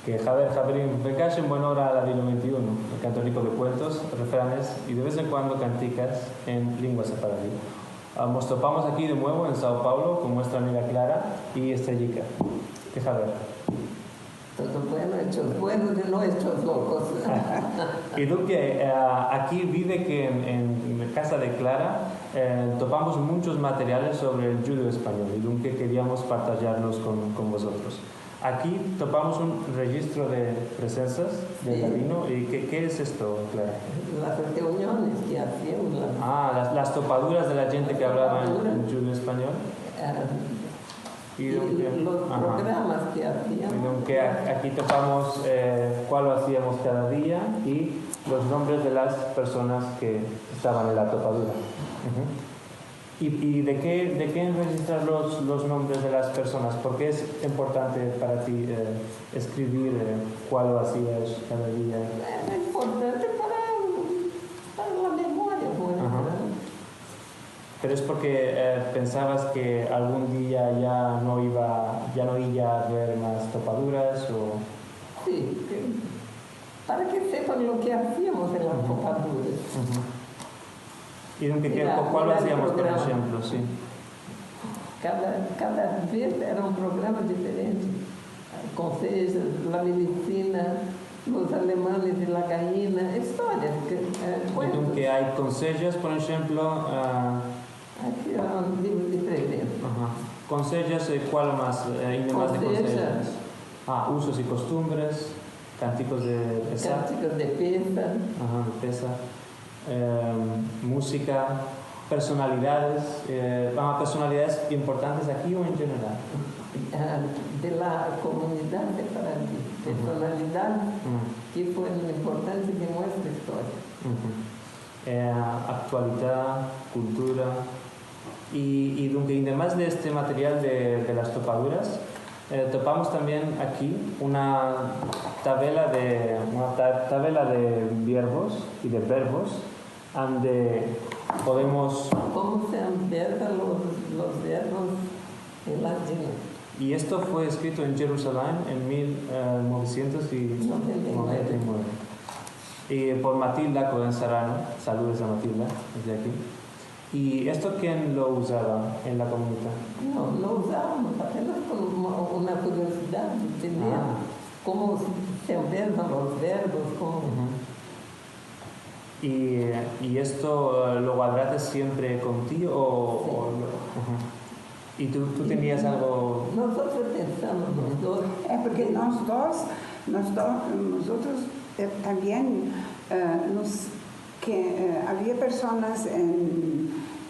Que Javerín, vengas en buena hora a la Dino 21, el cantónico de cuentos, refranes y de vez en cuando canticas en lengua separadí. Nos topamos aquí de nuevo en Sao Paulo con nuestra amiga Clara y Estrellica. Que Javier. Todo bueno, hechos buenos y no hechos locos. Y tú que aquí vive que en casa de Clara topamos muchos materiales sobre el judo español y que queríamos partillarlos con vosotros. Aquí topamos un registro de presencias del ladino. ¿Y qué es esto, Clara? Las reuniones que hacíamos. Las topaduras de la gente que hablaba en judo español. Y los programas que hacíamos. Que aquí topamos cuál lo hacíamos cada día y los nombres de las personas que estaban en la topadura. ¿Y de qué registrar los nombres de las personas? ¿Por qué es importante para ti escribir cuál lo hacías cada día? Es importante para la memoria. Pero es porque pensabas que algún día ya no iba a haber más topaduras o... Sí, para que sepan lo que hacíamos en las topaduras. ¿Y cuál hacíamos, por ejemplo? Sí. Cada vez era un programa diferente. Consejos, la medicina, los alemanes y la gallina, historias. Que hay consejos, por ejemplo... Aquí era un libro diferente. Consejos, ¿cuál más? ¿Y más de consejos? Usos y costumbres, cánticos de pesa. Cánticos de pesa. De pesa. Música, personalidades. ¿Personalidades importantes aquí o en general? De la comunidad de Faradí. Personalidad que fue lo importante de nuestra historia. Actualidad, cultura. Y además de este material de las topaduras, topamos también aquí una tabla de verbos y de verbos donde podemos... ¿Cómo se albergan los verbos en latín? Y esto fue escrito en Jerusalén en 1999. Y por Matilda Cohen Serrano. Saludos a Matilda desde aquí. ¿Y esto quién lo usaba en la comunidad? No, lo usábamos apenas con una curiosidad de entender cómo se albergan los verbos. ¿Y esto lo guardaste siempre contigo? Sí. ¿Y tú tenías algo...? Nosotros pensamos los dos. Porque nosotros también había personas de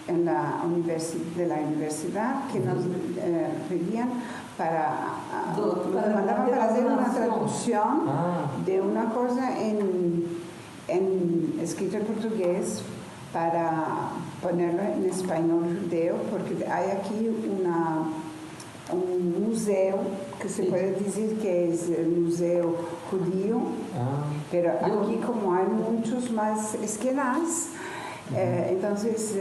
la universidad que nos pedían nos mandaban para hacer una traducción de una cosa en escrito en portugués para ponerlo en español judeo, porque hay aquí un museo que se puede decir que es el museo judío, pero aquí como hay muchos más esquenas, entonces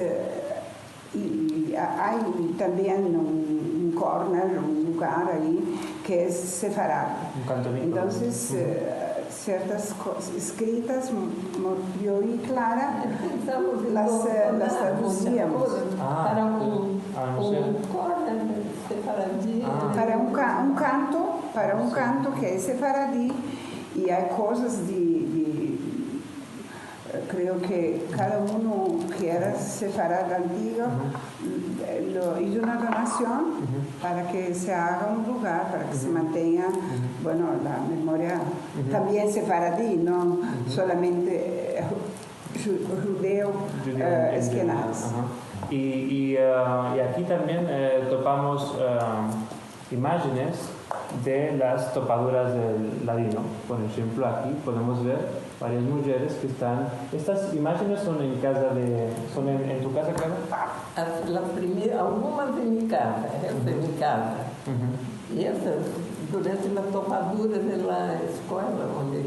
y hay también un corner, un lugar ahí que es sefarado. Entonces ciertas cosas escritas, yo y Clara las traducíamos para un corner sefaradí, para un canto que es sefaradí, y hay cosas creo que cada uno que era sefarado antiguo lo hizo una donación para que se haga un lugar, para que se mantenga, la memoria también sefaradí, no solamente judeo esquenaz. Y aquí también topamos imágenes de las topaduras del ladino. Por ejemplo, aquí podemos ver varias mujeres que están... Estas imágenes son en tu casa, Clara? Algumas de mi casa, de mi casa. Y estas durante las topaduras de la escuela donde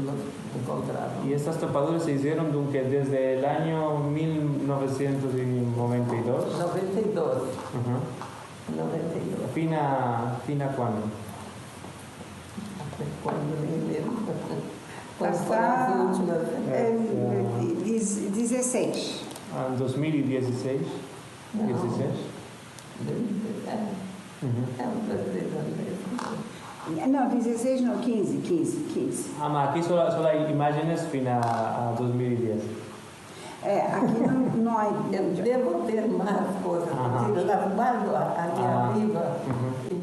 los encontraron. Y estas topaduras se hicieron desde el año 1992 92. Uhum. 92. Fina quando? Quando me lembro. Quais foram Hasta as últimas? 16. Em 2016? Não. 16? É um brasileiro. Não, 16 não, 15. Ah, mas aqui só hay imágenes fina a 2010. Aqui não há. Eu devo ter mais coisas, porque lavando ali arriba, e